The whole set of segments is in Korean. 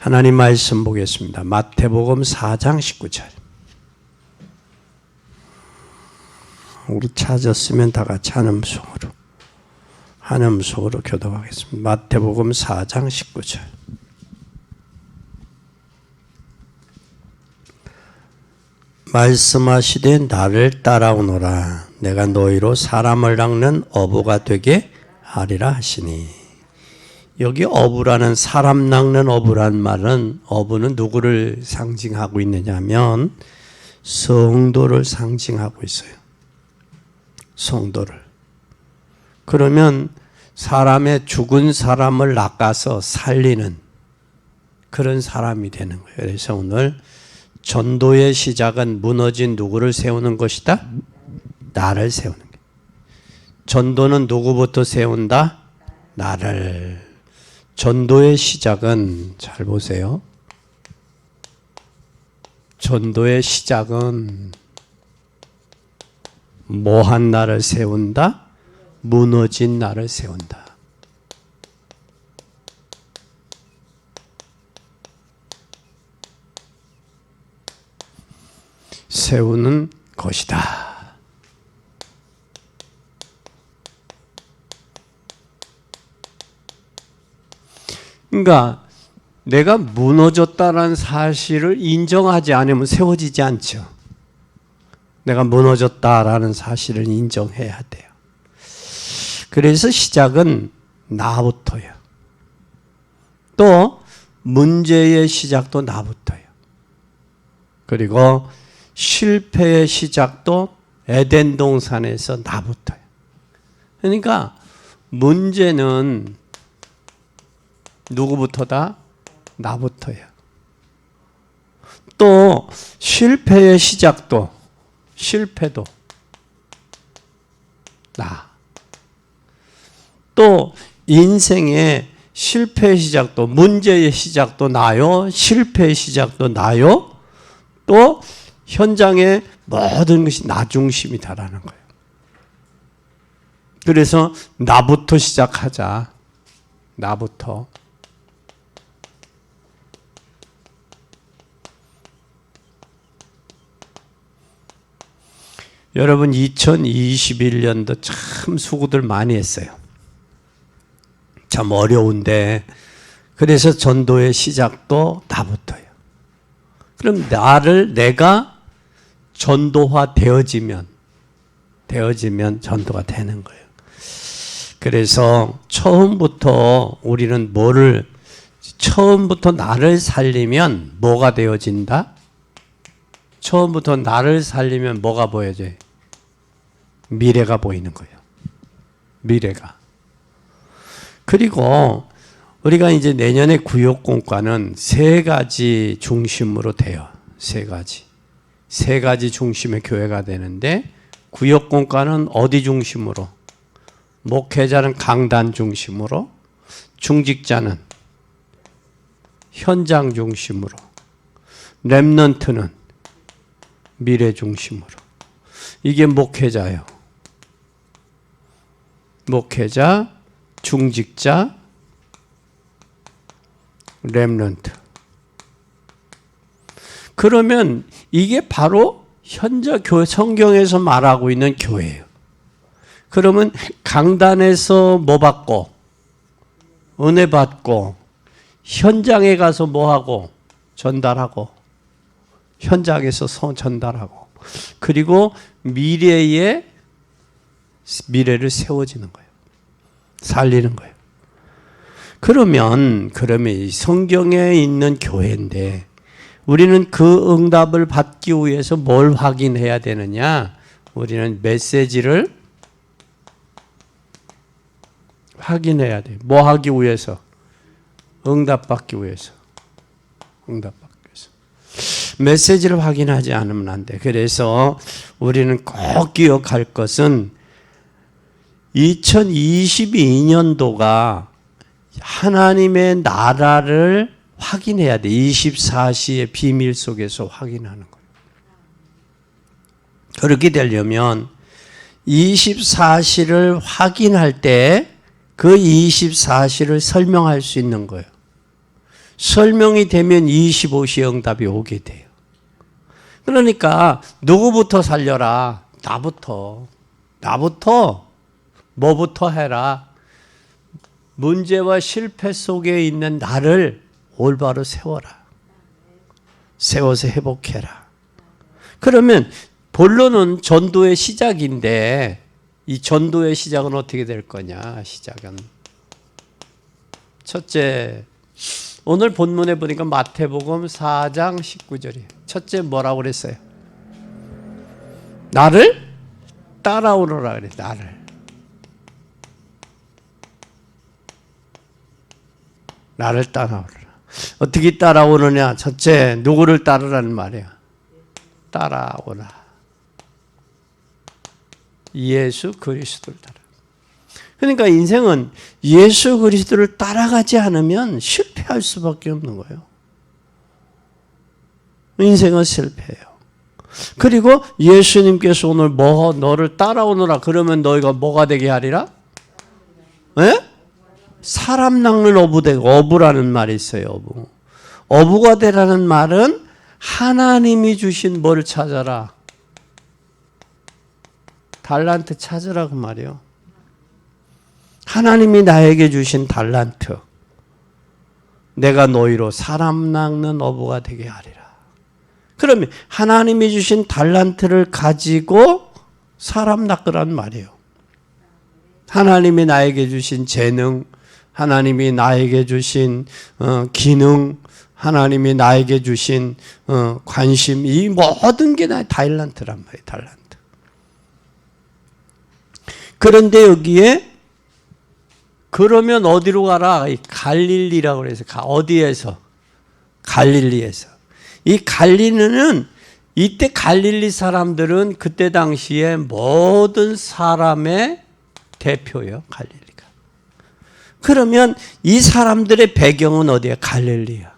하나님 말씀 보겠습니다. 마태복음 4장 19절. 우리 찾았으면 다 같이 한음속으로 교독하겠습니다. 마태복음 4장 19절. 말씀하시되 나를 따라오너라. 내가 너희로 사람을 낚는 어부가 되게 하리라 하시니. 여기 어부라는, 사람 낚는 어부란 말은, 어부는 누구를 상징하고 있느냐면 성도를 상징하고 있어요. 성도를. 그러면 죽은 사람을 낚아서 살리는 그런 사람이 되는 거예요. 그래서 오늘 전도의 시작은 무너진 누구를 세우는 것이다? 나를 세우는 거예요. 전도는 누구부터 세운다? 나를. 전도의 시작은, 잘 보세요. 전도의 시작은 뭐한 나를 세운다? 무너진 나를 세운다. 세우는 것이다. 그러니까 내가 무너졌다는 사실을 인정하지 않으면 세워지지 않죠. 내가 무너졌다라는 사실을 인정해야 돼요. 그래서 시작은 나부터요. 또 문제의 시작도 나부터요. 그리고 실패의 시작도 에덴 동산에서 나부터요. 그러니까 문제는 누구부터다? 나부터요. 또 실패의 시작도, 실패도 나. 또 인생의 실패의 시작도, 문제의 시작도 나요. 실패의 시작도 나요. 또 현장의 모든 것이 나 중심이다라는 거예요. 그래서 나부터 시작하자. 나부터. 여러분 2021년도 참 수고들 많이 했어요. 참 어려운데, 그래서 전도의 시작도 나부터요. 그럼 내가 전도화 되어지면 전도가 되는 거예요. 그래서 처음부터 우리는 처음부터 나를 살리면 뭐가 되어진다? 처음부터 나를 살리면 뭐가 보여져요? 미래가 보이는 거예요. 미래가. 그리고 우리가 이제 내년에 구역공과는 3가지 중심으로 돼요. 3가지. 3가지 중심의 교회가 되는데, 구역공과는 어디 중심으로? 목회자는 강단 중심으로, 중직자는 현장 중심으로, 렘넌트는 미래 중심으로. 이게 목회자예요. 목회자, 중직자, 렘넌트. 그러면 이게 바로 현재 성경에서 말하고 있는 교회예요. 그러면 강단에서 뭐 받고, 은혜 받고, 현장에 가서 뭐 하고, 전달하고, 현장에서 전달하고, 그리고 미래를 세워지는 거예요. 살리는 거예요. 그러면 이 성경에 있는 교회인데, 우리는 그 응답을 받기 위해서 뭘 확인해야 되느냐? 우리는 메시지를 확인해야 돼요. 뭐 하기 위해서? 응답받기 위해서. 메시지를 확인하지 않으면 안 돼. 그래서 우리는 꼭 기억할 것은 2022년도가 하나님의 나라를 확인해야 돼. 24시의 비밀 속에서 확인하는 거예요. 그렇게 되려면 24시를 확인할 때 그 24시를 설명할 수 있는 거예요. 설명이 되면 25시 응답이 오게 돼요. 그러니까 누구부터 살려라? 나부터 뭐부터 해라? 문제와 실패 속에 있는 나를 올바로 세워라. 세워서 회복해라. 그러면 본론은 전도의 시작인데 이 전도의 시작은 어떻게 될 거냐? 시작은 첫째, 오늘 본문에 보니까 마태복음 4장 19절이에요. 첫째 뭐라고 그랬어요? 나를 따라오너라 그래. 나를 따라오너라. 어떻게 따라오느냐? 첫째, 누구를 따르라는 말이야? 따라오라. 예수 그리스도를 따라. 그러니까 인생은 예수 그리스도를 따라가지 않으면 실패할 수밖에 없는 거예요. 인생은 실패해요. 그리고 예수님께서 오늘 너를 따라오너라 그러면 너희가 뭐가 되게 하리라? 에? 사람 낚는 어부라는 말이 있어요. 어부가 되라는 말은 하나님이 주신 뭘 찾아라? 달란트 찾으라 그 말이에요. 하나님이 나에게 주신 달란트. 내가 너희로 사람 낚는 어부가 되게 하리라. 그러면 하나님이 주신 달란트를 가지고 사람 낚으라는 말이에요. 하나님이 나에게 주신 재능, 하나님이 나에게 주신 기능, 하나님이 나에게 주신 관심, 이 모든 게 나의 달란트란 말이에요. 달란트. 그런데 여기에 그러면 어디로 가라? 갈릴리라고 그래서 어디에서? 갈릴리에서. 이 갈릴리는 이때 갈릴리 사람들은 그때 당시에 모든 사람의 대표예요. 갈릴리가. 그러면 이 사람들의 배경은 어디야? 갈릴리야.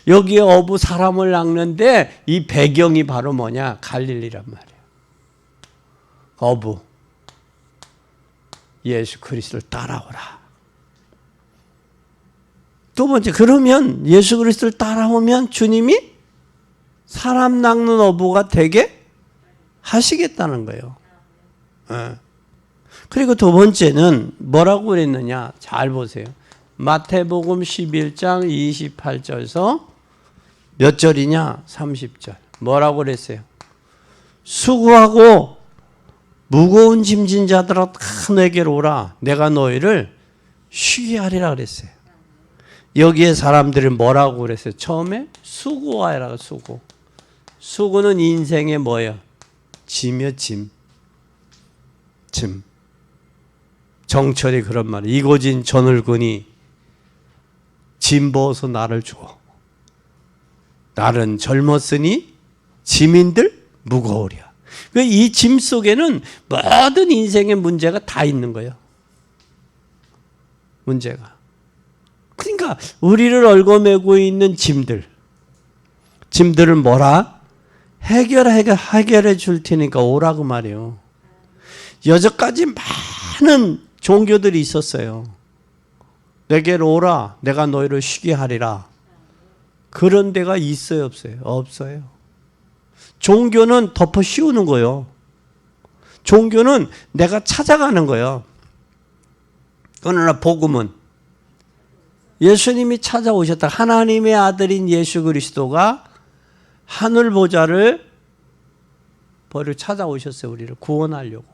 여기에 어부 사람을 낚는데 이 배경이 바로 뭐냐? 갈릴리란 말이야. 어부. 예수 그리스도를 따라오라. 두 번째, 그러면 예수 그리스도를 따라오면 주님이 사람 낚는 어부가 되게 하시겠다는 거예요. 그리고 두 번째는 뭐라고 그랬느냐? 잘 보세요. 마태복음 11장 28절에서 몇 절이냐? 30절. 뭐라고 그랬어요? 수고하고 무거운 짐진 자들아 다 내게로 오라. 내가 너희를 쉬게 하리라 그랬어요. 여기에 사람들이 뭐라고 그랬어요? 처음에 수고하라. 수고. 수고는 인생의 뭐예요? 짐이요, 짐. 정철이 그런 말이에요. 이고진 저늙으니 짐 벗어 나를 주어. 날은 젊었으니 짐인들 무거우랴. 이 짐 속에는 모든 인생의 문제가 다 있는 거예요. 문제가. 그러니까 우리를 얽어매고 있는 짐들을 뭐라? 해결해 줄 테니까 오라고 말이에요. 여태까지 많은 종교들이 있었어요. 내게로 오라. 내가 너희를 쉬게 하리라. 그런 데가 있어요, 없어요? 없어요. 종교는 덮어 씌우는 거예요. 종교는 내가 찾아가는 거예요. 그러나 복음은 예수님이 찾아오셨다. 하나님의 아들인 예수 그리스도가 하늘 보좌를 버리고 찾아오셨어요. 우리를 구원하려고.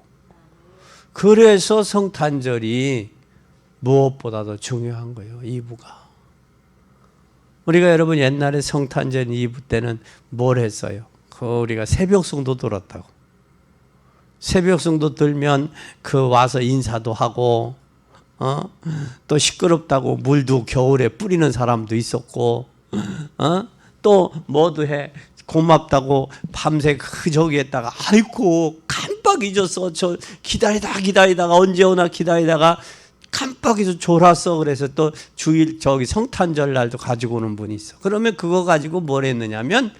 그래서 성탄절이 무엇보다도 중요한 거예요. 이브가. 우리가 여러분 옛날에 성탄절 이브 때는 뭘 했어요? 우리가 새벽송도 들었다고. 새벽송도 들면 와서 인사도 하고 또 시끄럽다고 물도 겨울에 뿌리는 사람도 있었고 또 뭐도 해 고맙다고 밤새 저기에다가 아이고 깜빡 잊었어. 저 기다리다가 언제 오나 기다리다가 깜빡 잊어 졸았어. 그래서 또 주일 성탄절 날도 가지고 오는 분이 있어. 그러면 그거 가지고 뭘 했느냐면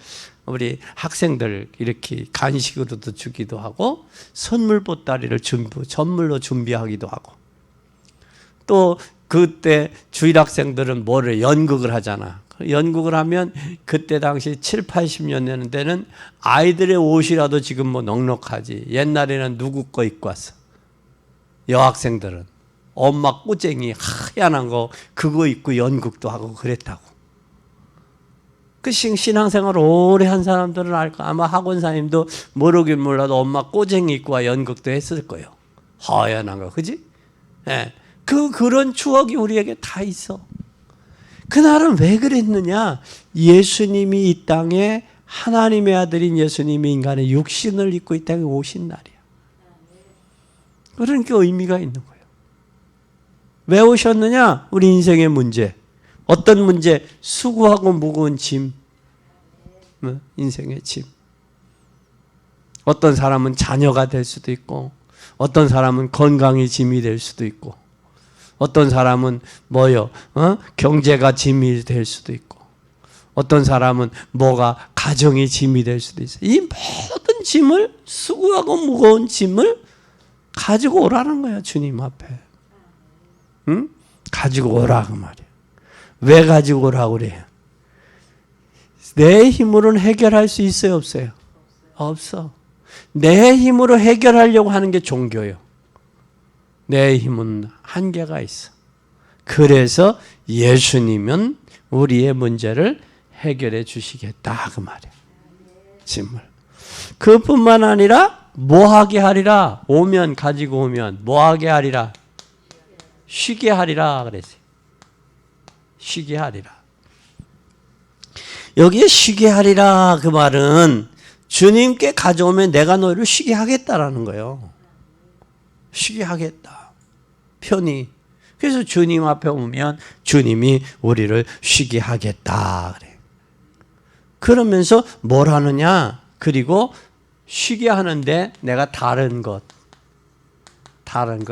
우리 학생들 이렇게 간식으로도 주기도 하고 선물 보따리를 선물로 준비하기도 하고 또 그때 주일학생들은 뭐를 연극을 하잖아. 연극을 하면 그때 당시 7, 80년 되는 아이들의 옷이라도 지금 뭐 넉넉하지. 옛날에는 누구 거 입고 왔어? 여학생들은 엄마 꼬쟁이 하얀 거 그거 입고 연극도 하고 그랬다고. 그 신앙생활 오래 한 사람들은 알까? 아마 학원사님도 모르긴 몰라도 엄마 꼬쟁이 입고 와 연극도 했을 거예요. 하얀 거, 그지? 예. 그런 추억이 우리에게 다 있어. 그날은 왜 그랬느냐? 예수님이 이 땅에 하나님의 아들인 예수님이 인간의 육신을 입고 이 땅에 오신 날이야. 그러니까 의미가 있는 거예요. 왜 오셨느냐? 우리 인생의 문제. 어떤 문제? 수고하고 무거운 짐. 인생의 짐. 어떤 사람은 자녀가 될 수도 있고, 어떤 사람은 건강이 짐이 될 수도 있고, 어떤 사람은 경제가 짐이 될 수도 있고, 어떤 사람은 뭐가 가정이 짐이 될 수도 있어요. 이 모든 짐을, 수고하고 무거운 짐을 가지고 오라는 거야, 주님 앞에. 응? 가지고 오라 그 말이야. 왜 가지고 오라고 그래요? 내 힘으로는 해결할 수 있어요, 없어요? 없어. 내 힘으로 해결하려고 하는 게 종교예요. 내 힘은 한계가 있어. 그래서 예수님은 우리의 문제를 해결해 주시겠다 그 말이에요. 짐을. 그뿐만 아니라 뭐하게 하리라. 가지고 오면 뭐하게 하리라. 쉬게 하리라 그랬어요. 쉬게 하리라. 여기에 쉬게 하리라 그 말은 주님께 가져오면 내가 너희를 쉬게 하겠다라는 거예요. 쉬게 하겠다. 편히. 그래서 주님 앞에 오면 주님이 우리를 쉬게 하겠다 그래. 그러면서 뭘 하느냐? 그리고 쉬게 하는데 내가 다른 것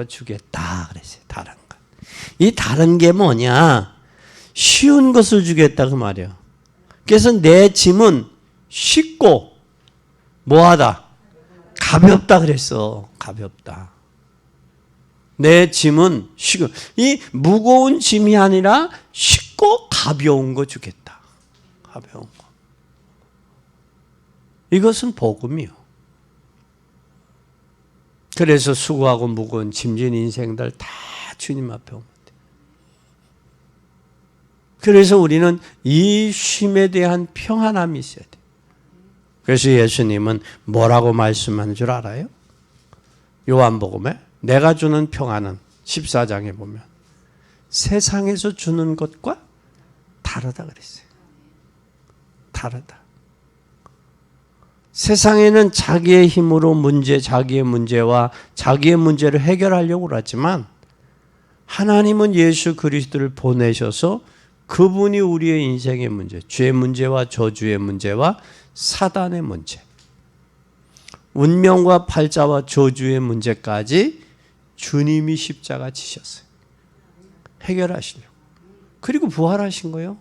주겠다 그랬어요. 다른 것. 이 다른 게 뭐냐? 쉬운 것을 주겠다 그 말이에요. 그래서 내 짐은 쉽고 뭐하다? 가볍다 그랬어. 가볍다. 내 짐은 쉽고, 이 무거운 짐이 아니라 쉽고 가벼운 거 주겠다. 가벼운 거. 이것은 복음이요. 그래서 수고하고 무거운 짐진 인생들 다 주님 앞에 오면 돼. 그래서 우리는 이 쉼에 대한 평안함이 있어야 돼. 그래서 예수님은 뭐라고 말씀하는 줄 알아요? 요한복음에 내가 주는 평안은 14장에 보면 세상에서 주는 것과 다르다 그랬어요. 다르다. 세상에는 자기의 힘으로 자기의 문제와 자기의 문제를 해결하려고 그러지만 하나님은 예수 그리스도를 보내셔서 그분이 우리의 인생의 문제, 죄의 문제와 저주의 문제와 사단의 문제, 운명과 팔자와 저주의 문제까지 주님이 십자가 지셨어요. 해결하시려고. 그리고 부활하신 거예요.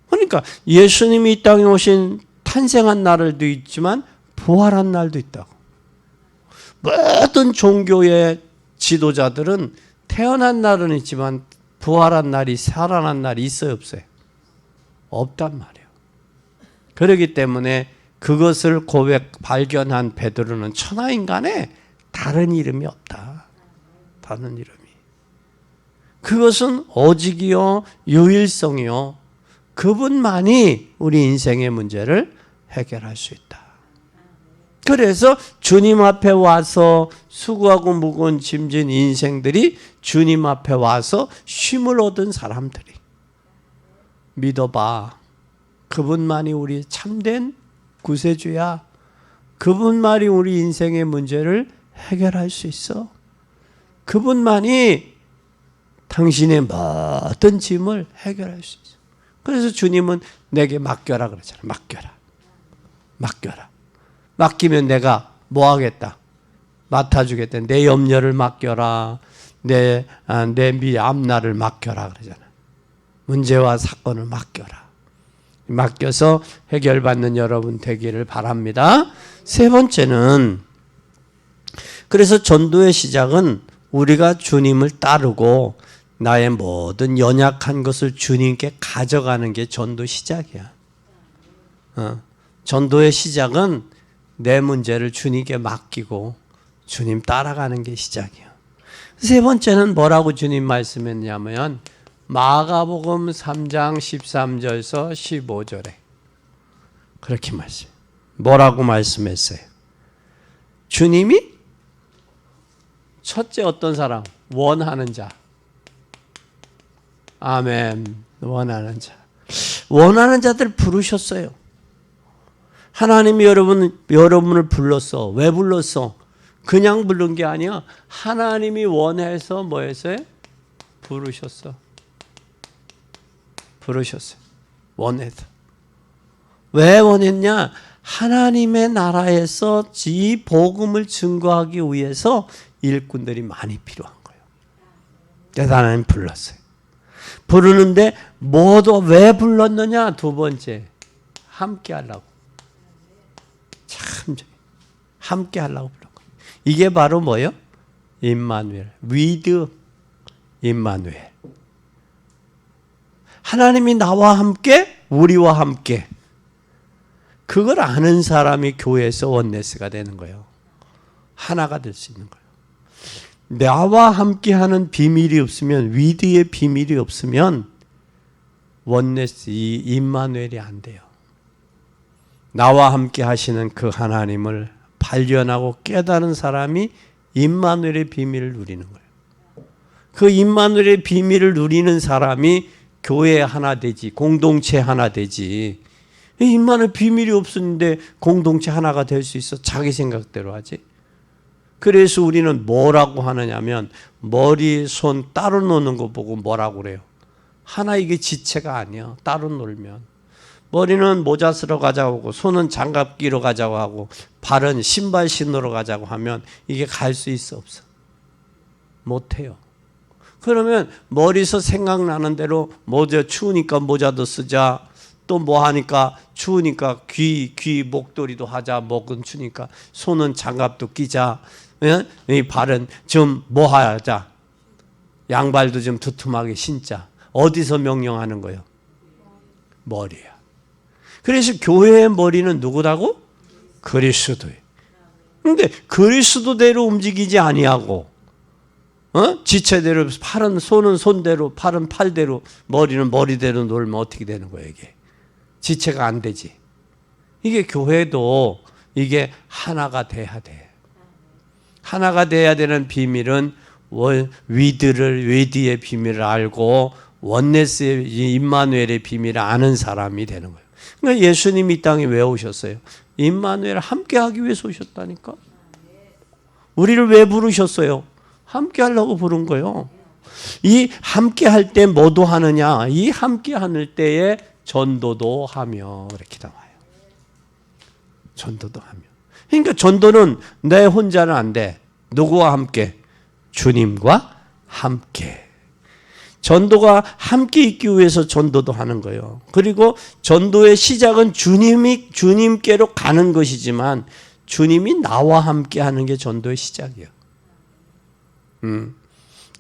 그러니까 예수님이 이 땅에 오신 탄생한 날도 있지만 부활한 날도 있다고. 모든 종교의 지도자들은 태어난 날은 있지만 부활한 날이 살아난 날이 있어요, 없어요? 없단 말이에요. 그렇기 때문에 그것을 발견한 베드로는 천하인간에 다른 이름이 없다. 다른 이름이. 그것은 오직이요 유일성이요. 그분만이 우리 인생의 문제를 해결할 수 있다. 그래서 주님 앞에 와서 수고하고 무거운 짐진 인생들이 주님 앞에 와서 쉼을 얻은 사람들이 믿어봐. 그분만이 우리 참된 구세주야. 그분만이 우리 인생의 문제를 해결할 수 있어. 그분만이 당신의 모든 짐을 해결할 수 있어. 그래서 주님은 내게 맡겨라 그러잖아. 맡겨라. 맡기면 내가 뭐 하겠다? 맡아주겠다. 내 염려를 맡겨라. 내 앞날을 맡겨라 그러잖아. 문제와 사건을 맡겨라. 맡겨서 해결받는 여러분 되기를 바랍니다. 세 번째는, 그래서 전도의 시작은 우리가 주님을 따르고 나의 모든 연약한 것을 주님께 가져가는 게 전도 시작이야. 전도의 시작은 내 문제를 주님께 맡기고 주님 따라가는 게 시작이야. 세 번째는 뭐라고 주님 말씀했냐면 마가복음 3장 13절에서 15절에 그렇게 뭐라고 말씀했어요? 주님이 첫째 어떤 사람? 원하는 자. 아멘. 원하는 자. 원하는 자들 부르셨어요. 하나님이 여러분을 불렀어. 왜 불렀어? 그냥 부른 게 아니야. 하나님이 원해서 뭐 했어요? 부르셨어. 원해서. 왜 원했냐? 하나님의 나라에서 이 복음을 증거하기 위해서 일꾼들이 많이 필요한 거예요. 그래서 하나님 불렀어요. 부르는데 모두 왜 불렀느냐? 두 번째, 함께 하려고. 참 함께 하려고 부른 거예요. 이게 바로 뭐예요? 임마누엘. with 임마누엘. 하나님이 나와 함께, 우리와 함께. 그걸 아는 사람이 교회에서 원네스가 되는 거예요. 하나가 될 수 있는 거예요. 나와 함께하는 비밀이 없으면, 위드의 비밀이 없으면 원네스, 이 임마누엘이 안 돼요. 나와 함께 하시는 그 하나님을 발견하고 깨달은 사람이 임마누엘의 비밀을 누리는 거예요. 그 임마누엘의 비밀을 누리는 사람이 교회 하나 되지, 공동체 하나 되지. 임마누엘 비밀이 없었는데 공동체 하나가 될 수 있어? 자기 생각대로 하지. 그래서 우리는 뭐라고 하느냐면 머리, 손 따로 노는 거 보고 뭐라고 그래요? 하나 이게 지체가 아니야. 따로 놀면. 머리는 모자 쓰러 가자고 하고 손은 장갑 끼러 가자고 하고 발은 신발 신으러 가자고 하면 이게 갈 수 있어 없어? 못해요. 그러면 머리에서 생각나는 대로 모자 추우니까 모자도 쓰자. 또 뭐 하니까 추우니까 귀 목도리도 하자. 목은 추니까 손은 장갑도 끼자. 이 발은 좀 뭐 하자. 양발도 좀 두툼하게 신자. 어디서 명령하는 거예요? 머리야. 그래서 교회의 머리는 누구라고? 그리스도예요. 근데 그리스도대로 움직이지 아니하고 지체대로 팔은 손은 손대로 팔은 팔대로 머리는 머리대로 놀면 어떻게 되는 거예요? 이게 지체가 안 되지. 이게 교회도 이게 하나가 돼야 돼. 하나가 돼야 되는 비밀은 위드의 비밀을 알고 원네스의 임마누엘의 비밀을 아는 사람이 되는 거예요. 그러니까 예수님이 이 땅에 왜 오셨어요? 임마누엘 함께 하기 위해서 오셨다니까. 우리를 왜 부르셨어요? 함께 하려고 부른 거예요. 이 함께 할 때 뭐도 하느냐? 이 함께 하는 때에 전도도 하며 이렇게 나와요. 전도도 하며. 그러니까 전도는 내 혼자는 안 돼. 누구와 함께? 주님과 함께. 전도가 함께 있기 위해서 전도도 하는 거예요. 그리고 전도의 시작은 주님께로 가는 것이지만 주님이 나와 함께 하는 게 전도의 시작이에요.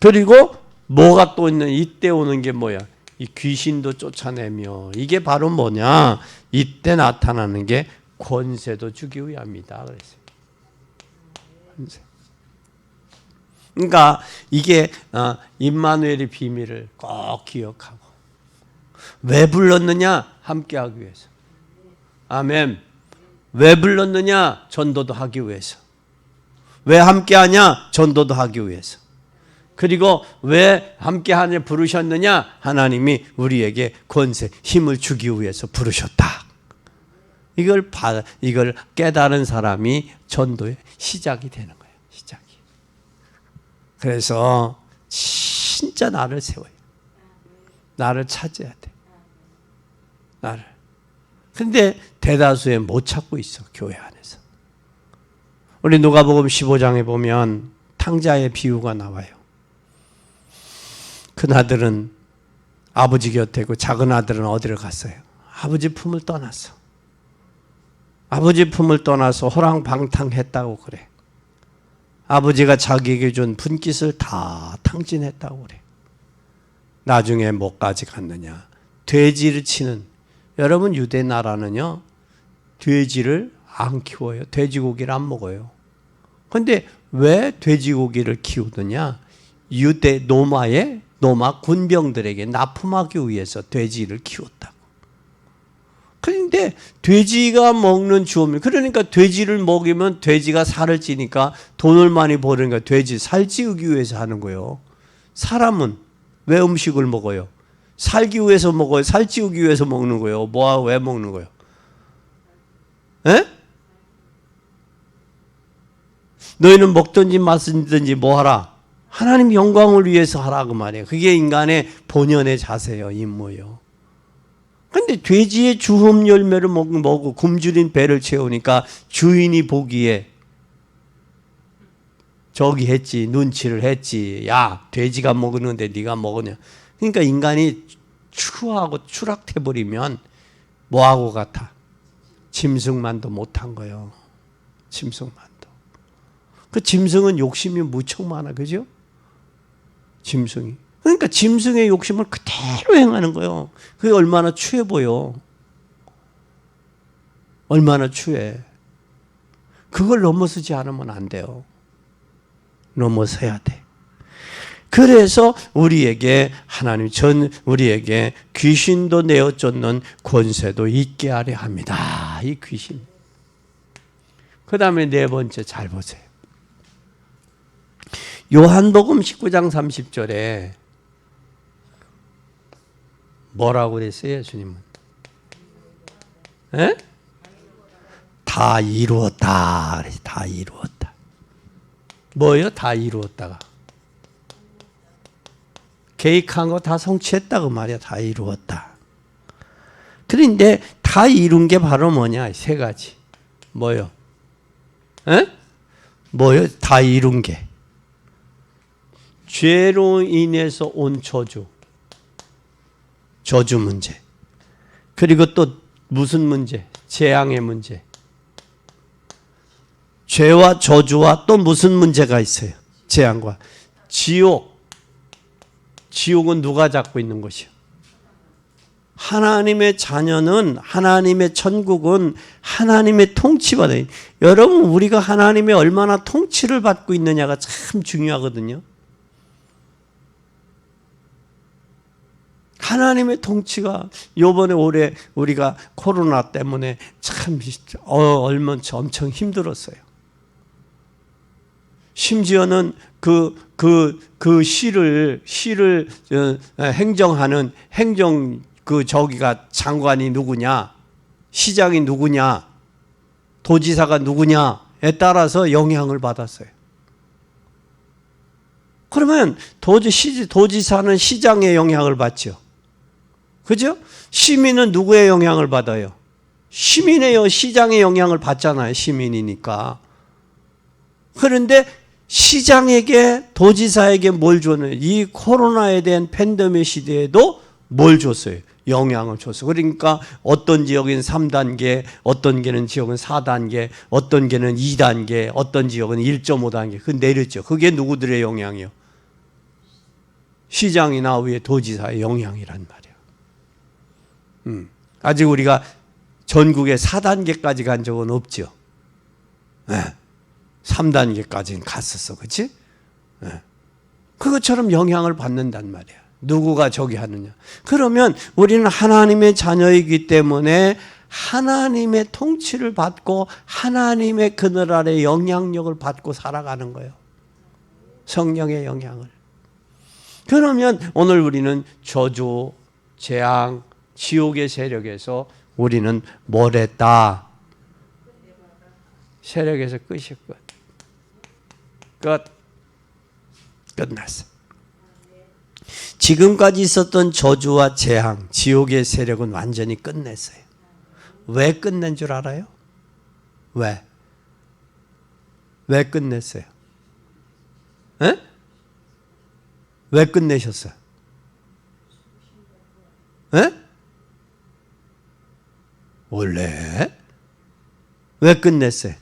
그리고 뭐가 또 있는 이때 오는 게 뭐야? 이 귀신도 쫓아내며 이게 바로 뭐냐? 이때 나타나는 게 권세도 주기 위함이다 그랬어요. 권세. 그러니까 이게 임마누엘의 비밀을 꼭 기억하고 왜 불렀느냐? 함께하기 위해서. 아멘. 왜 불렀느냐? 전도도 하기 위해서. 왜 함께하냐? 전도도 하기 위해서. 그리고 왜 함께하냐 부르셨느냐? 하나님이 우리에게 권세, 힘을 주기 위해서 부르셨다. 이걸 깨달은 사람이 전도의 시작이 되는 거예요. 시작이. 그래서 진짜 나를 세워요. 나를 찾아야 돼. 나를. 근데 대다수에 못 찾고 있어. 교회 안에서. 우리 누가복음 15장에 보면 탕자의 비유가 나와요. 큰 아들은 아버지 곁에 있고 작은 아들은 어디를 갔어요? 아버지 품을 떠났어. 아버지 품을 떠나서 호랑방탕했다고 그래. 아버지가 자기에게 준 분깃을 다 탕진했다고 그래. 나중에 뭐까지 갔느냐. 돼지를 치는, 여러분 유대 나라는요 돼지를 안 키워요. 돼지고기를 안 먹어요. 근데 왜 돼지고기를 키우느냐? 유대 로마 군병들에게 납품하기 위해서 돼지를 키웠다고. 그런데 돼지가 먹는 주어물, 그러니까 돼지를 먹이면 돼지가 살을 찌니까 돈을 많이 버니까 돼지 살 찌우기 위해서 하는 거예요. 사람은 왜 음식을 먹어요? 살기 위해서 먹어요? 살 찌우기 위해서 먹는 거예요? 왜 먹는 거예요? 에? 너희는 먹든지 마시든지 뭐 하라? 하나님 영광을 위해서 하라 그 말이에요. 그게 인간의 본연의 자세요, 임무요. 근데 돼지의 주흠 열매를 먹고 굶주린 배를 채우니까 주인이 보기에 저기 했지, 눈치를 했지. 야, 돼지가 먹었는데 네가 먹으냐. 그러니까 인간이 추하고 추락해버리면 뭐하고 같아? 짐승만도 못한 거예요. 짐승만도. 그 짐승은 욕심이 무척 많아, 그죠? 짐승이. 그러니까 짐승의 욕심을 그대로 행하는 거예요. 그게 얼마나 추해 보여. 얼마나 추해. 그걸 넘어서지 않으면 안 돼요. 넘어서야 돼. 그래서 우리에게 우리에게 귀신도 내어 쫓는 권세도 있게 하려 합니다. 이 귀신. 그 다음에 네 번째 잘 보세요. 요한복음 19장 30절에 뭐라고 그랬어요, 예수님은? 에? 다 이루었다. 다 이루었다. 뭐예요? 다 이루었다가. 계획한 거 다 성취했다고 말이야. 다 이루었다. 그런데 다 이룬 게 바로 뭐냐? 세 가지. 뭐요? 에? 뭐요? 다 이룬 게. 죄로 인해서 온 저주 문제. 그리고 또 무슨 문제? 재앙의 문제. 죄와 저주와 또 무슨 문제가 있어요? 재앙과 지옥. 지옥은 누가 잡고 있는 것이요? 하나님의 자녀는, 하나님의 천국은 하나님의 통치받아요. 여러분, 우리가 하나님의 얼마나 통치를 받고 있느냐가 참 중요하거든요. 하나님의 통치가 요번에 올해 우리가 코로나 때문에 참 얼마나 엄청 힘들었어요. 심지어는 그 시를 행정하는 저기가 장관이 누구냐, 시장이 누구냐, 도지사가 누구냐에 따라서 영향을 받았어요. 그러면 도지사는 시장의 영향을 받죠. 그죠? 시민은 누구의 영향을 받아요? 시장의 영향을 받잖아요. 시민이니까. 그런데 시장에게, 도지사에게 뭘 줬느냐? 이 코로나에 대한 팬데믹 시대에도 뭘 줬어요? 영향을 줬어요. 그러니까 어떤 지역은 3단계, 어떤 지역은 4단계, 어떤 게는 2단계, 어떤 지역은 1.5단계. 그 내렸죠. 그게 누구들의 영향이요? 시장이나 위에 도지사의 영향이란 말이에요. 아직 우리가 전국에 4단계까지 간 적은 없죠. 네. 3단계까지는 갔었어. 그렇지? 네. 그것처럼 영향을 받는단 말이야. 누구가 저기 하느냐. 그러면 우리는 하나님의 자녀이기 때문에 하나님의 통치를 받고 하나님의 그늘 아래 영향력을 받고 살아가는 거예요. 성령의 영향을. 그러면 오늘 우리는 저주, 재앙, 지옥의 세력에서 우리는 뭘 했다? 세력에서 끝이 끝. 끝났어. 지금까지 있었던 저주와 재앙, 지옥의 세력은 완전히 끝냈어요. 왜 끝낸 줄 알아요? 왜 끝냈어요? 에? 왜 끝내셨어요? 에? 원래? 왜 끝냈어요?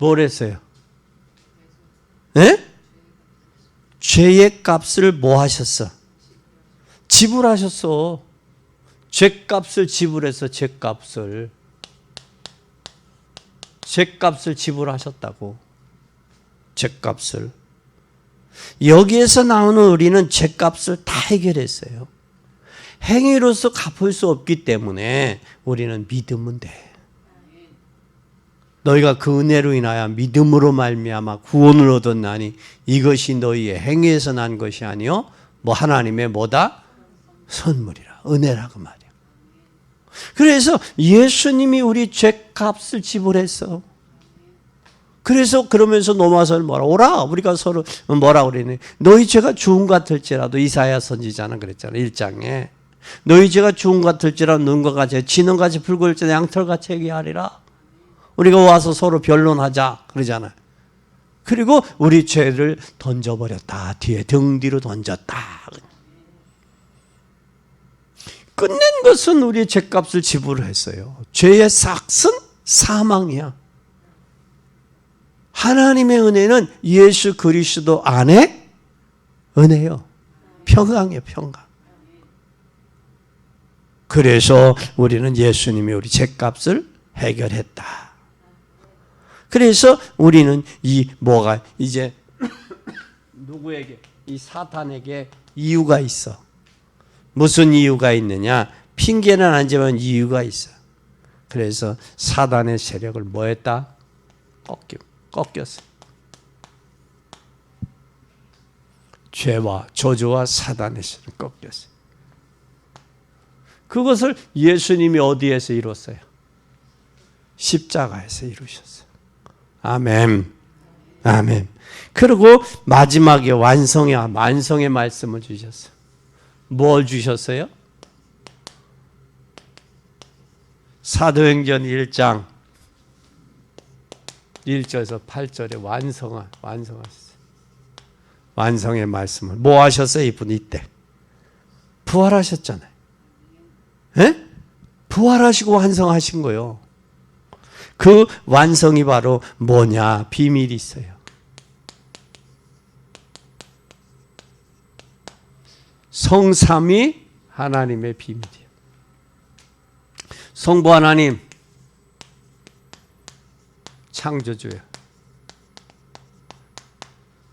뭘 했어요? 예? 죄의 값을 뭐 하셨어? 지불하셨어. 죄값을 지불해서 죄값을 지불하셨다고. 죄값을. 여기에서 나오는 우리는 죄값을 다 해결했어요. 행위로서 갚을 수 없기 때문에 우리는 믿으면 돼. 너희가 그 은혜로 인하여 믿음으로 말미암아 구원을 얻었나니 이것이 너희의 행위에서 난 것이 아니요 뭐 하나님의 뭐다? 선물이라. 은혜라고 말이야. 그래서 예수님이 우리 죄값을 지불했어. 그래서 그러면서 로마서를 뭐라 오라 우리가 서로 뭐라 그러니 너희 죄가 주홍 같을지라도 이사야 선지자는 그랬잖아 1장에 너희 죄가 주홍 같을지라도 눈과 같이 진홍같이 붉을지라도 양털같이 얘기하리라. 우리가 와서 서로 변론하자 그러잖아요. 그리고 우리 죄를 던져버렸다. 뒤에 등 뒤로 던졌다. 끝낸 것은 우리의 죄값을 지불했어요. 죄의 삭은 사망이야. 하나님의 은혜는 예수 그리스도 안에 은혜요. 평강이에요. 평강. 그래서 우리는 예수님이 우리 죄값을 해결했다. 그래서 우리는 이 뭐가 이제 누구에게 이 사탄에게 이유가 있어. 무슨 이유가 있느냐? 핑계는 아니지만 이유가 있어. 그래서 사단의 세력을 뭐 했다? 꺾였어. 죄와 저주와 사단의 세력을 꺾였어. 그것을 예수님이 어디에서 이뤘어요? 십자가에서 이루셨어요. 아멘. 아멘. 그리고 마지막에 완성의 말씀을 주셨어요. 뭘 주셨어요? 사도행전 1장 1절에서 8절에 완성하셨어요. 완성의 말씀을 뭐 하셨어요? 이분 이때 부활하셨잖아요. 예? 부활하시고 완성하신 거예요. 그 완성이 바로 뭐냐? 비밀이 있어요. 성삼위 하나님의 비밀이에요. 성부 하나님 창조주예요.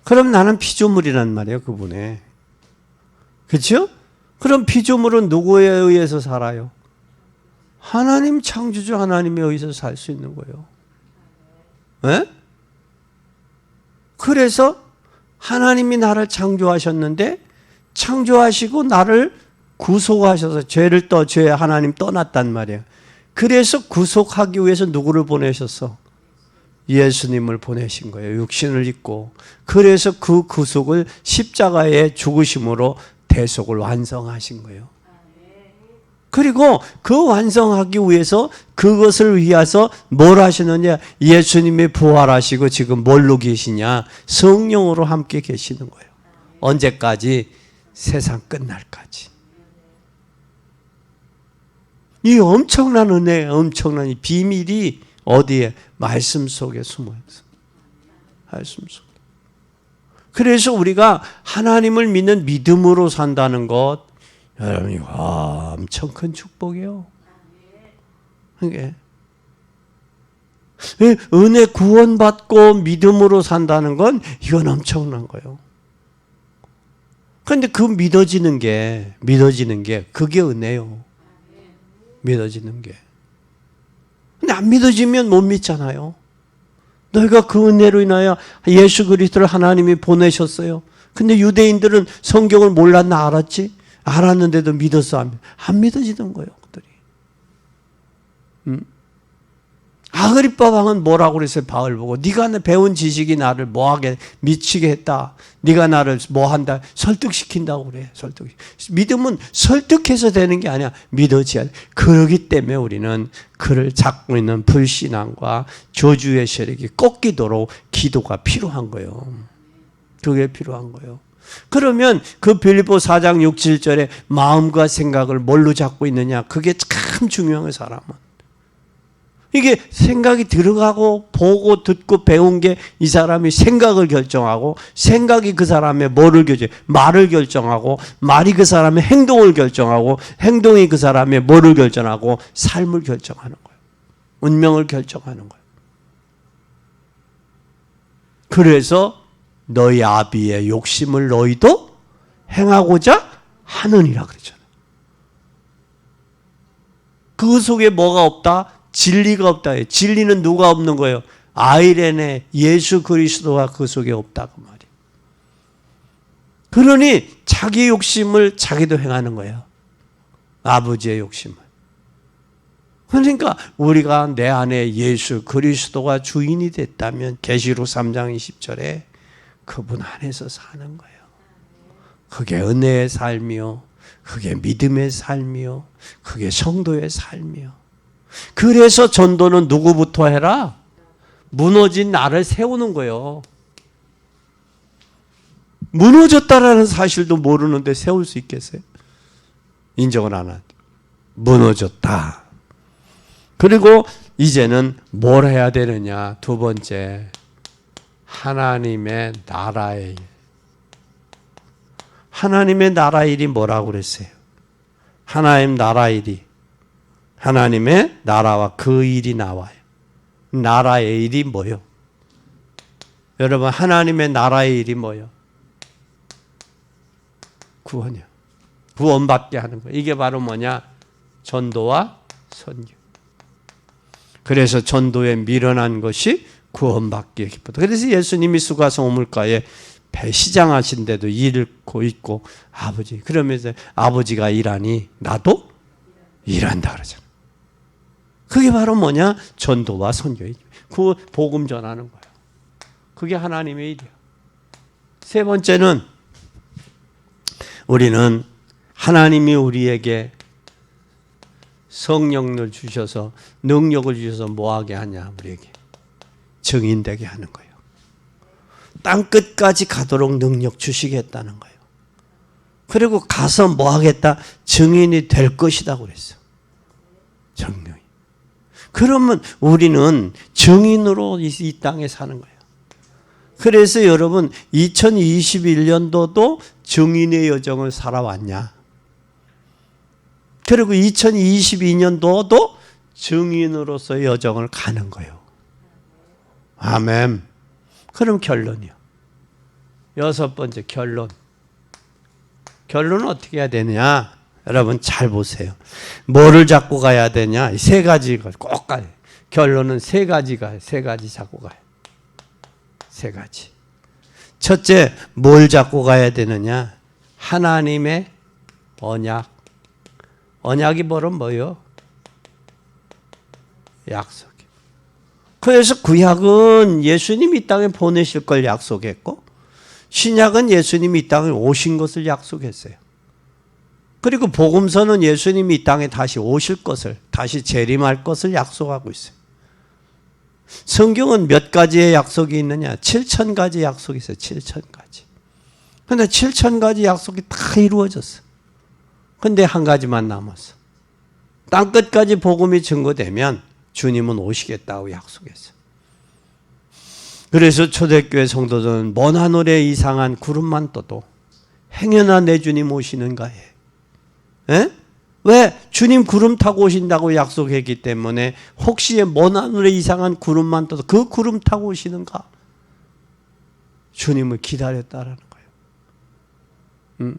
그럼 나는 피조물이란 말이에요. 그분의. 그렇죠? 그럼 피조물은 누구에 의해서 살아요? 하나님 창조주 하나님에 의해서 살 수 있는 거예요. 네? 그래서 하나님이 나를 창조하셨는데 창조하시고 나를 구속하셔서 죄 하나님 떠났단 말이에요. 그래서 구속하기 위해서 누구를 보내셨어? 예수님을 보내신 거예요. 육신을 입고. 그래서 그 구속을 십자가의 죽으심으로 대속을 완성하신 거예요. 그리고 그 완성하기 위해서 그것을 위해서 뭘 하시느냐? 예수님이 부활하시고 지금 뭘로 계시냐? 성령으로 함께 계시는 거예요. 언제까지? 세상 끝날까지. 이 엄청난 은혜, 엄청난 이 비밀이 어디에? 말씀 속에 숨어 있어. 말씀 속에. 그래서 우리가 하나님을 믿는 믿음으로 산다는 것, 여러분이 엄청 큰 축복이에요. 이게 은혜 구원받고 믿음으로 산다는 건 이건 엄청난 거예요. 그런데 그 믿어지는 게 그게 은혜요. 믿어지는 게. 근데 안 믿어지면 못 믿잖아요. 너희가 그 은혜로 인하여 예수 그리스도를 하나님이 보내셨어요. 근데 유대인들은 성경을 몰랐나 알았지? 알았는데도 믿었어? 안 믿어지는 거예요. 그들이. 아그리빠 왕은 뭐라고 그랬어요? 바울 보고 네가 배운 지식이 나를 뭐하게 미치게 했다. 네가 나를 뭐한다. 설득시킨다고 그래. 믿음은 설득해서 되는 게 아니야. 믿어져야 돼. 그러기 때문에 우리는 그를 잡고 있는 불신앙과 저주의 세력이 꺾이도록 기도가 필요한 거예요. 그게 필요한 거예요. 그러면 그 빌립보 4장 6, 7절에 마음과 생각을 뭘로 잡고 있느냐? 그게 참 중요한 거예요. 사람은. 이게 생각이 들어가고 보고 듣고 배운 게 이 사람이 생각을 결정하고 생각이 그 사람의 뭐를 말을 결정하고 말이 그 사람의 행동을 결정하고 행동이 그 사람의 뭐를 결정하고 삶을 결정하는 거예요. 운명을 결정하는 거예요. 그래서 너희 아비의 욕심을 너희도 행하고자 하느니라 그랬잖아요. 그 속에 뭐가 없다? 진리가 없다. 진리는 누가 없는 거예요? 아이레네 예수 그리스도가 그 속에 없다 그 말이에요. 그러니 자기 욕심을 자기도 행하는 거예요. 아버지의 욕심을. 그러니까 우리가 내 안에 예수 그리스도가 주인이 됐다면 계시록 3장 20절에 그분 안에서 사는 거예요. 그게 은혜의 삶이요, 그게 믿음의 삶이요, 그게 성도의 삶이요. 그래서 전도는 누구부터 해라? 무너진 나를 세우는 거예요. 무너졌다라는 사실도 모르는데 세울 수 있겠어요? 인정을 안 하죠. 무너졌다. 그리고 이제는 뭘 해야 되느냐? 두 번째, 하나님의 나라의 일. 하나님의 나라 일이 뭐라고 그랬어요? 하나님 나라 일이, 하나님의 나라와 그 일이 나와요. 나라의 일이 뭐요? 여러분, 하나님의 나라의 일이 뭐요? 구원이요. 구원받게 하는 거예요. 이게 바로 뭐냐? 전도와 선교. 그래서 전도에 미련한 것이 구원받기에 기쁘다. 그래서 예수님이 수가성 우물가에 배시장하신데도 잃고 있고 아버지, 그러면서 아버지가 일하니 나도 일한다 그러잖아. 그게 바로 뭐냐? 전도와 선교이죠. 그 복음 전하는 거예요. 그게 하나님의 일이에요. 세 번째는 우리는 하나님이 우리에게 성령을 주셔서 능력을 주셔서 뭐하게 하냐? 우리에게 증인되게 하는 거예요. 땅끝까지 가도록 능력 주시겠다는 거예요. 그리고 가서 뭐하겠다? 증인이 될 것이다 그랬어. 증인. 그러면 우리는 증인으로 이 땅에 사는 거예요. 그래서 여러분 2021년도도 증인의 여정을 살아왔냐? 그리고 2022년도도 증인으로서의 여정을 가는 거예요. 아멘. 그럼 결론이요. 여섯 번째 결론. 결론은 어떻게 해야 되느냐? 여러분 잘 보세요. 뭐를 잡고 가야 되냐? 세 가지가 꼭 가요. 결론은 세 가지가, 세 가지 잡고 가요. 세 가지. 첫째, 뭘 잡고 가야 되느냐? 하나님의 언약. 언약이 뭐요? 약속. 그래서 구약은 예수님이 이 땅에 보내실 걸 약속했고 신약은 예수님이 이 땅에 오신 것을 약속했어요. 그리고 복음서는 예수님이 이 땅에 다시 오실 것을, 다시 재림할 것을 약속하고 있어요. 성경은 몇 가지의 약속이 있느냐? 7,000가지 약속이 있어요. 7,000가지. 그런데 7,000가지 약속이 다 이루어졌어. 근데 한 가지만 남았어. 땅끝까지 복음이 증거되면 주님은 오시겠다고 약속했어. 그래서 초대교회 성도들은 먼 하늘에 이상한 구름만 떠도 행여나 내 주님 오시는가 해. 에? 왜? 주님 구름 타고 오신다고 약속했기 때문에 혹시 먼 하늘에 이상한 구름만 떠도 그 구름 타고 오시는가? 주님을 기다렸다라는 거예요.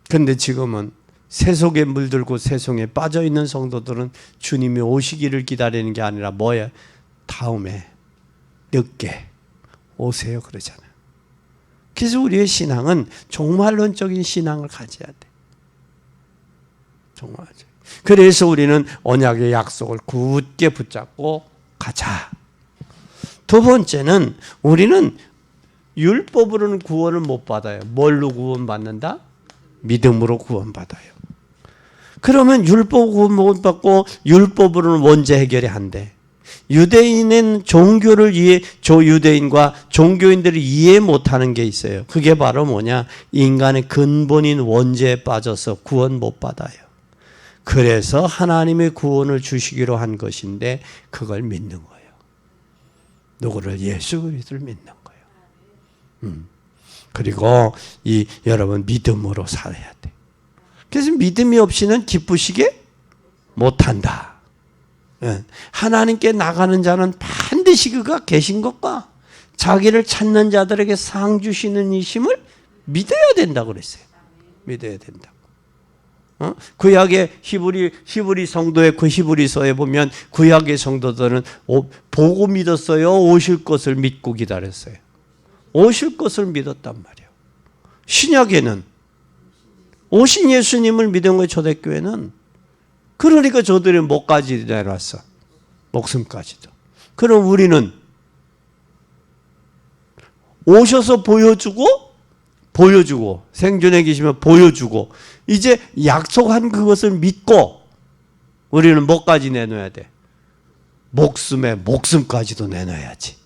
근데 지금은 세속에 물들고 세속에 빠져있는 성도들은 주님이 오시기를 기다리는 게 아니라 뭐야? 다음에 늦게 오세요 그러잖아요. 그래서 우리의 신앙은 종말론적인 신앙을 가져야 돼. 정말. 그래서 우리는 언약의 약속을 굳게 붙잡고 가자. 두 번째는 우리는 율법으로는 구원을 못 받아요. 뭘로 구원받는다? 믿음으로 구원받아요. 그러면 율법 구원 못 받고 율법으로는 원죄 해결이 안 돼. 유대인은 종교를 유대인과 종교인들을 이해 못하는 게 있어요. 그게 바로 뭐냐? 인간의 근본인 원죄에 빠져서 구원 못 받아요. 그래서 하나님의 구원을 주시기로 한 것인데 그걸 믿는 거예요. 누구를? 예수 그리스도를 믿는 거예요. 그리고 여러분 믿음으로 살아야 돼. 그래서 믿음이 없이는 기쁘시게 못한다. 하나님께 나가는 자는 반드시 그가 계신 것과 자기를 찾는 자들에게 상 주시는 이심을 믿어야 된다고 그랬어요. 믿어야 된다고. 구약의 히브리 성도의 그 히브리서에 보면 구약의 성도들은 보고 믿었어요? 오실 것을 믿고 기다렸어요? 오실 것을 믿었단 말이에요. 신약에는 오신 예수님을 믿은 거예요. 초대교회는. 그러니까 저들의 목까지 내놨어. 목숨까지도. 그럼 우리는 오셔서 보여주고 생존해 계시면 보여주고 이제 약속한 그것을 믿고 우리는 뭐까지 내놔야 돼? 목숨까지도 내놔야지.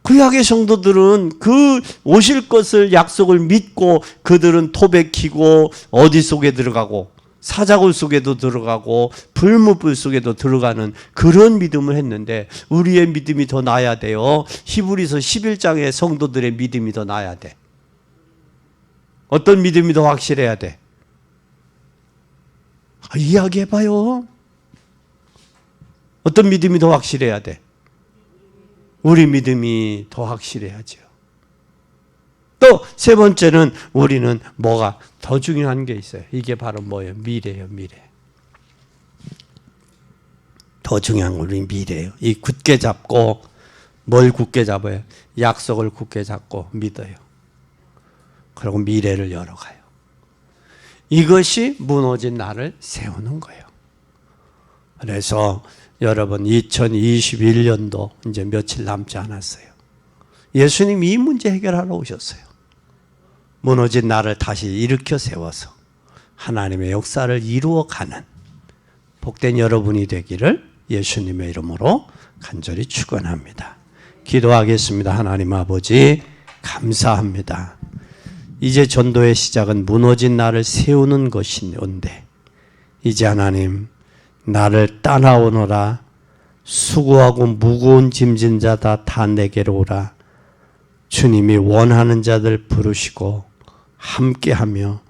구약의 성도들은 그 오실 것을 약속을 믿고 그들은 토백히고 어디 속에 들어가고 사자굴 속에도 들어가고 불못불 속에도 들어가는 그런 믿음을 했는데 우리의 믿음이 더 나아야 돼요. 히브리서 11장의 성도들의 믿음이 더 나아야 돼. 어떤 믿음이 더 확실해야 돼? 이야기해봐요. 어떤 믿음이 더 확실해야 돼? 우리 믿음이 더 확실해야죠. 또 세 번째는 우리는 뭐가 더 중요한 게 있어요. 이게 바로 뭐예요? 미래예요. 미래. 더 중요한 건 우리 미래예요. 이 굳게 잡고 뭘 굳게 잡아요? 약속을 굳게 잡고 믿어요. 그리고 미래를 열어가요. 이것이 무너진 나를 세우는 거예요. 그래서 여러분 2021년도 이제 며칠 남지 않았어요. 예수님이 이 문제 해결하러 오셨어요. 무너진 나를 다시 일으켜 세워서 하나님의 역사를 이루어가는 복된 여러분이 되기를 예수님의 이름으로 간절히 축원합니다. 기도하겠습니다. 하나님 아버지 감사합니다. 이제 전도의 시작은 무너진 나를 세우는 것인데 이제 하나님 나를 따라오너라 수고하고 무거운 짐진 자다 다 내게로 오라. 주님이 원하는 자들 부르시고 함께하며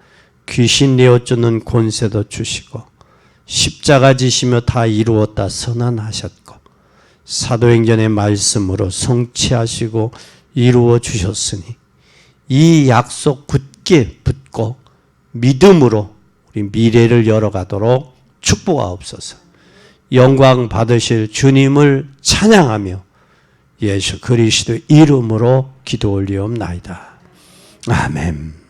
귀신 내어쫓는 권세도 주시고 십자가 지시며 다 이루었다 선언하셨고 사도행전의 말씀으로 성취하시고 이루어 주셨으니 이 약속 굳게 붙고 믿음으로 우리 미래를 열어가도록 축복하옵소서. 영광 받으실 주님을 찬양하며 예수 그리스도 이름으로 기도 올리옵나이다. 아멘.